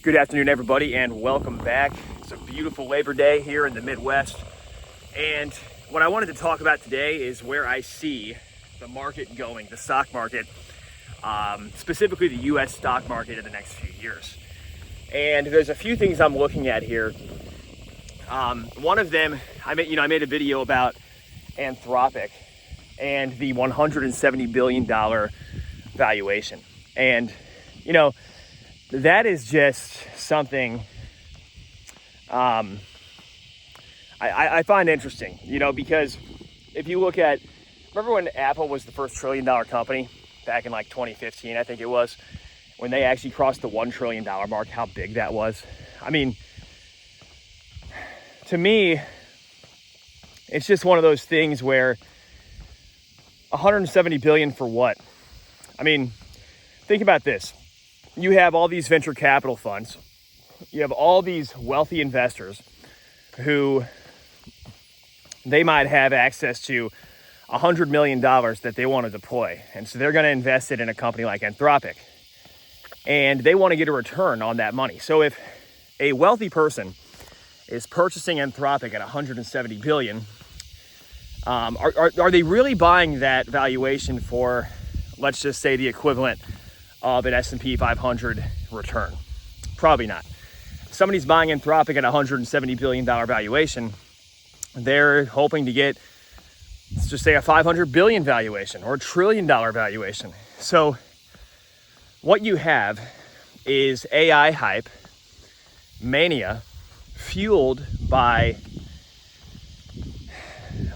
Good afternoon, everybody, and welcome back. It's a beautiful Labor Day here in the Midwest. And what I wanted to talk about today is where I see the market going, the stock market, specifically the U.S. stock market in the next few years. And there's a few things I'm looking at here. One of them, I made a video about Anthropic and the $170 billion valuation. And, that is just something I find interesting, because if you look at, remember when Apple was the first $1 trillion company back in like 2015, I think it was, when they actually crossed the $1 trillion mark, how big that was. I mean, to me, it's just one of those things where 170 billion for what? I mean, think about this. You have all these venture capital funds. You have all these wealthy investors who they might have access to $100 million that they want to deploy. And so they're going to invest it in a company like Anthropic. And they want to get a return on that money. So if a wealthy person is purchasing Anthropic at 170 billion, are they really buying that valuation for, let's just say, the equivalent of an S&P 500 return? Probably not. Somebody's buying Anthropic at a $170 billion valuation. They're hoping to get, let's just say, a 500 billion valuation or $1 trillion valuation. So what you have is AI hype, mania, fueled by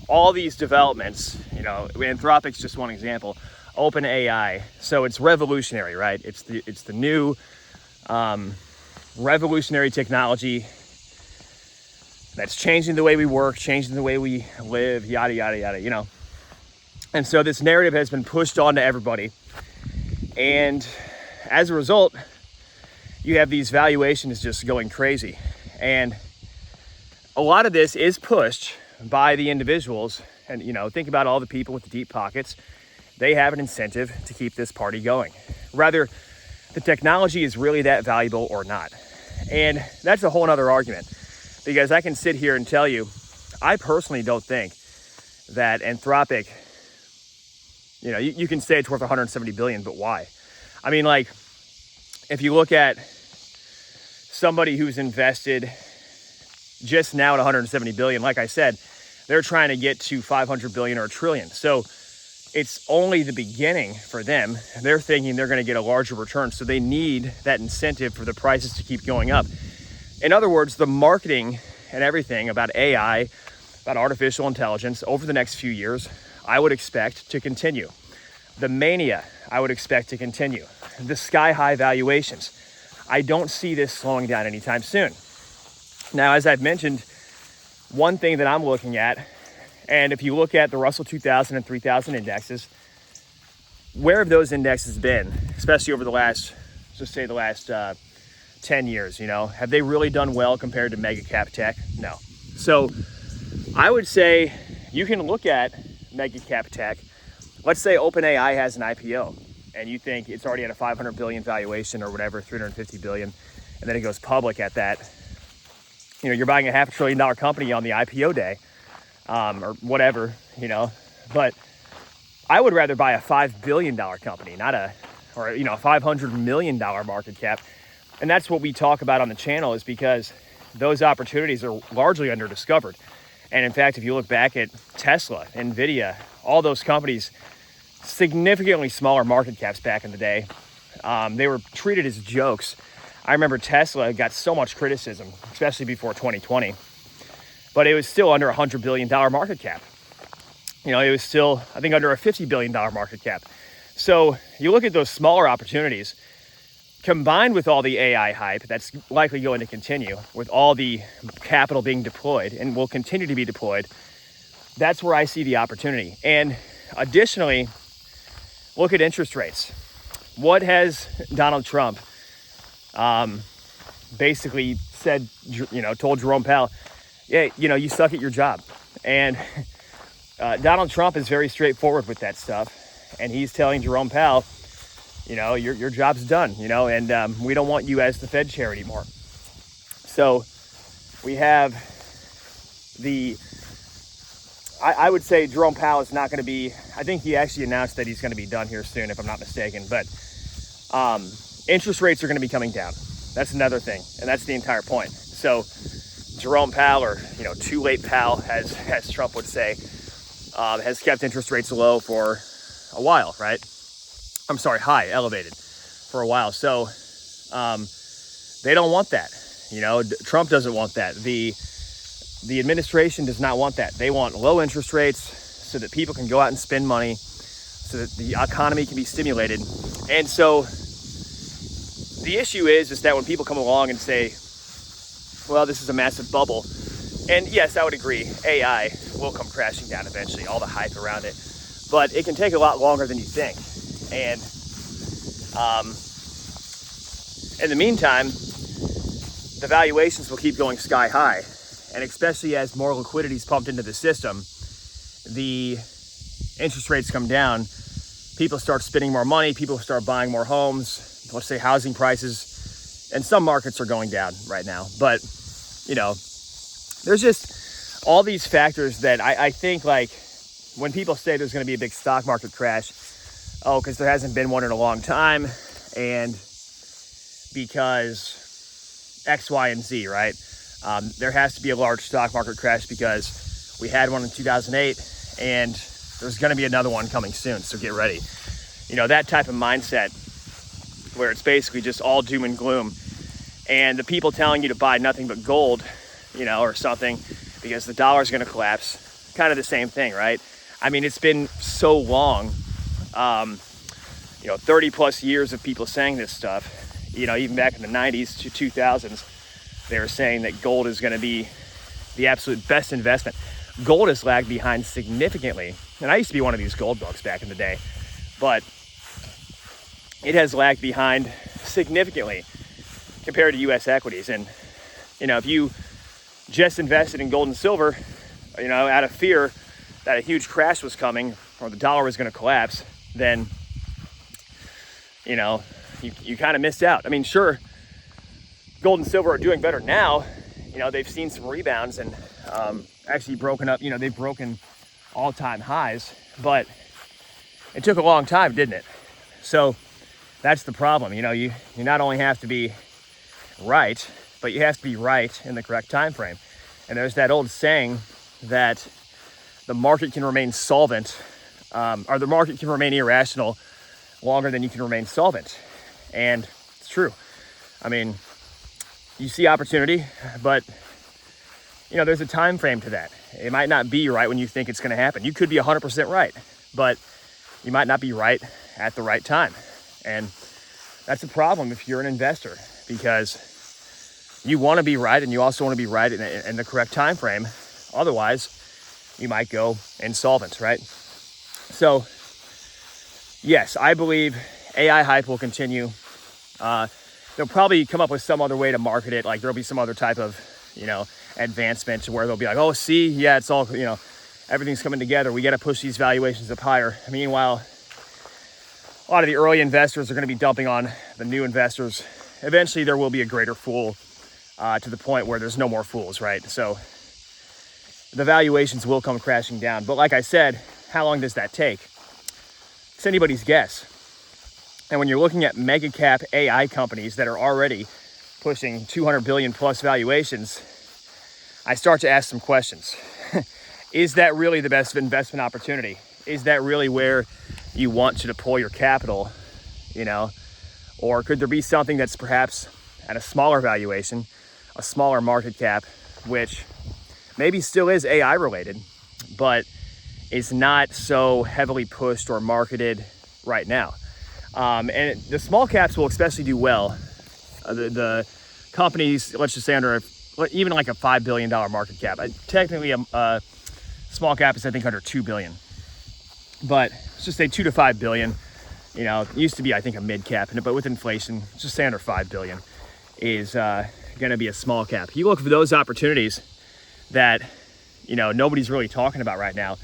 all these developments. Anthropic's just one example. Open AI, so it's revolutionary, right? It's the new revolutionary technology that's changing the way we work, changing the way we live, yada yada yada. And so this narrative has been pushed on to everybody, and as a result, you have these valuations just going crazy. And a lot of this is pushed by the individuals, and think about all the people with the deep pockets. They have an incentive to keep this party going, whether the technology is really that valuable or not. And that's a whole nother argument, because I can sit here and tell you, I personally don't think that Anthropic, you can say it's worth 170 billion, but why? I mean, like, if you look at somebody who's invested just now at 170 billion, like I said, they're trying to get to 500 billion or $1 trillion. So it's only the beginning for them. They're thinking they're going to get a larger return. So they need that incentive for the prices to keep going up. In other words, the marketing and everything about AI, about artificial intelligence over the next few years, I would expect to continue. The mania, I would expect to continue. The sky-high valuations. I don't see this slowing down anytime soon. Now, as I've mentioned, one thing that I'm looking at, and if you look at the Russell 2000 and 3000 indexes, where have those indexes been, especially over the last 10 years, have they really done well compared to mega cap tech? No. So I would say you can look at mega cap tech. Let's say OpenAI has an IPO and you think it's already at a 500 billion valuation or whatever, 350 billion, and then it goes public at that. You're buying a $500 billion company on the IPO day, or whatever, but I would rather buy a $5 billion company, not a $500 million market cap. And that's what we talk about on the channel, is because those opportunities are largely underdiscovered. And in fact, if you look back at Tesla, Nvidia, all those companies, significantly smaller market caps back in the day, they were treated as jokes. I remember Tesla got so much criticism, especially before 2020, but it was still under a $100 billion market cap. It was still, I think, under a $50 billion market cap. So you look at those smaller opportunities, combined with all the AI hype that's likely going to continue, with all the capital being deployed and will continue to be deployed, that's where I see the opportunity. And additionally, look at interest rates. What has Donald Trump basically said, told Jerome Powell, yeah, you suck at your job. And Donald Trump is very straightforward with that stuff. And he's telling Jerome Powell, your job's done, and we don't want you as the Fed chair anymore. So we have I would say Jerome Powell is not going to be, I think he actually announced that he's going to be done here soon, if I'm not mistaken, but interest rates are going to be coming down. That's another thing, and that's the entire point. So Jerome Powell, or too late Powell, as Trump would say, has kept interest rates low for a while, right? I'm sorry, high, elevated for a while. So they don't want that. Trump doesn't want that. The administration does not want that. They want low interest rates so that people can go out and spend money, so that the economy can be stimulated. And so the issue is that when people come along and say, well, this is a massive bubble, and yes, I would agree, AI will come crashing down eventually, all the hype around it, but it can take a lot longer than you think. And in the meantime, the valuations will keep going sky high. And especially as more liquidity is pumped into the system, the interest rates come down, people start spending more money, people start buying more homes, let's say housing prices, and some markets are going down right now. But, there's just all these factors that I think, like, when people say there's going to be a big stock market crash, because there hasn't been one in a long time, and because X, Y, and Z, right? There has to be a large stock market crash because we had one in 2008 and there's going to be another one coming soon. So get ready. That type of mindset where it's basically just all doom and gloom, and the people telling you to buy nothing but gold, or something because the dollar is going to collapse. Kind of the same thing, right? I mean, it's been so long, 30 plus years of people saying this stuff, even back in the 90s to 2000s. They were saying that gold is going to be the absolute best investment. Gold has lagged behind significantly. And I used to be one of these gold bugs back in the day. But it has lagged behind significantly compared to U.S. equities. And, if you just invested in gold and silver, out of fear that a huge crash was coming or the dollar was going to collapse, then, you kind of missed out. I mean, sure, gold and silver are doing better now. They've seen some rebounds and actually broken up. They've broken all-time highs, but it took a long time, didn't it? So that's the problem. You not only have to be right, but you have to be right in the correct time frame. And there's that old saying that the market can remain solvent, or the market can remain irrational longer than you can remain solvent. And it's true. I mean, you see opportunity, but there's a time frame to that. It might not be right when you think it's going to happen. You could be 100% right, but you might not be right at the right time. And that's a problem if you're an investor, because you want to be right and you also want to be right in the correct time frame. Otherwise, you might go insolvent, right? So, yes, I believe AI hype will continue. They'll probably come up with some other way to market it. Like there'll be some other type of, advancement to where they'll be like, oh, see, yeah, it's all, everything's coming together. We got to push these valuations up higher. Meanwhile, a lot of the early investors are going to be dumping on the new investors. Eventually, there will be a greater fool to the point where there's no more fools, right? So the valuations will come crashing down. But like I said, how long does that take? It's anybody's guess. And when you're looking at mega cap AI companies that are already pushing 200 billion plus valuations, I start to ask some questions. Is that really the best investment opportunity? Is that really where you want to deploy your capital? Or could there be something that's perhaps at a smaller valuation, a smaller market cap, which maybe still is AI related, but is not so heavily pushed or marketed right now? And the small caps will especially do well. The companies, let's just say even like a $5 billion market cap. Technically, a small cap is, I think, under $2 billion. But let's just say 2 to 5 billion. It used to be, I think, a mid cap, but with inflation, just say under 5 billion is going to be a small cap. You look for those opportunities that, nobody's really talking about right now.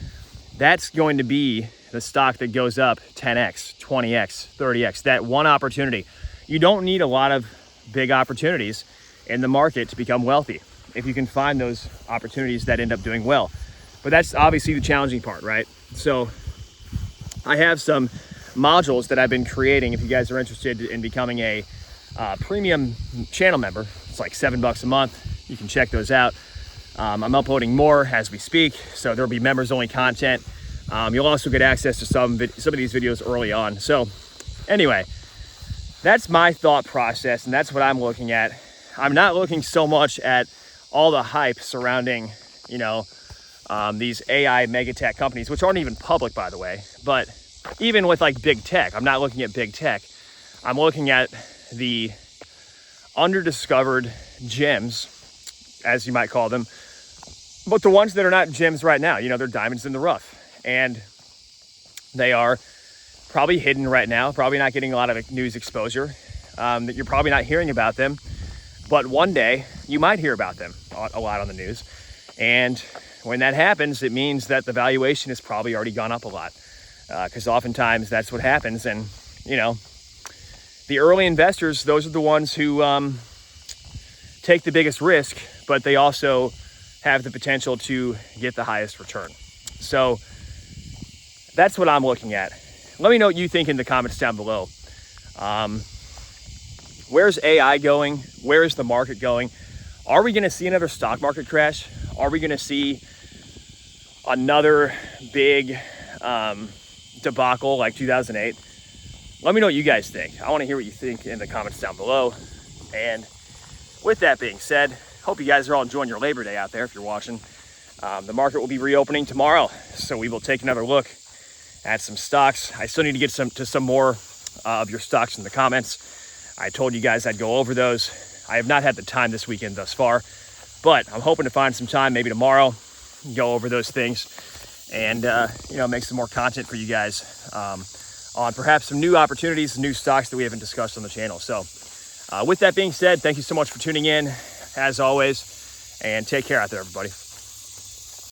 That's going to be the stock that goes up 10x, 20x, 30x, that one opportunity. You don't need a lot of big opportunities in the market to become wealthy if you can find those opportunities that end up doing well. But that's obviously the challenging part, right? So I have some modules that I've been creating. If you guys are interested in becoming a premium channel member, it's like $7 a month. You can check those out. I'm uploading more as we speak, so there'll be members only content. You'll also get access to some of these videos early on. So anyway, that's my thought process, and that's what I'm looking at. I'm not looking so much at all the hype surrounding, these AI mega tech companies, which aren't even public, by the way. But even with like big tech, I'm not looking at big tech. I'm looking at the underdiscovered gems, as you might call them, but the ones that are not gems right now. They're diamonds in the rough, and they are probably hidden right now, probably not getting a lot of news exposure, that you're probably not hearing about them. But one day you might hear about them a lot on the news. And when that happens, it means that the valuation has probably already gone up a lot, because oftentimes that's what happens. And, the early investors, those are the ones who take the biggest risk, but they also have the potential to get the highest return. So that's what I'm looking at. Let me know what you think in the comments down below. Where's AI going? Where is the market going? Are we going to see another stock market crash? Are we going to see another big debacle like 2008? Let me know what you guys think. I want to hear what you think in the comments down below. And with that being said, hope you guys are all enjoying your Labor Day out there if you're watching. The market will be reopening tomorrow, so we will take another look at some stocks. I still need to get to some more of your stocks in the comments. I told you guys I'd go over those. I have not had the time this weekend thus far, but I'm hoping to find some time, maybe tomorrow, go over those things and, make some more content for you guys on perhaps some new opportunities, new stocks that we haven't discussed on the channel. So with that being said, thank you so much for tuning in, as always, and take care out there, everybody.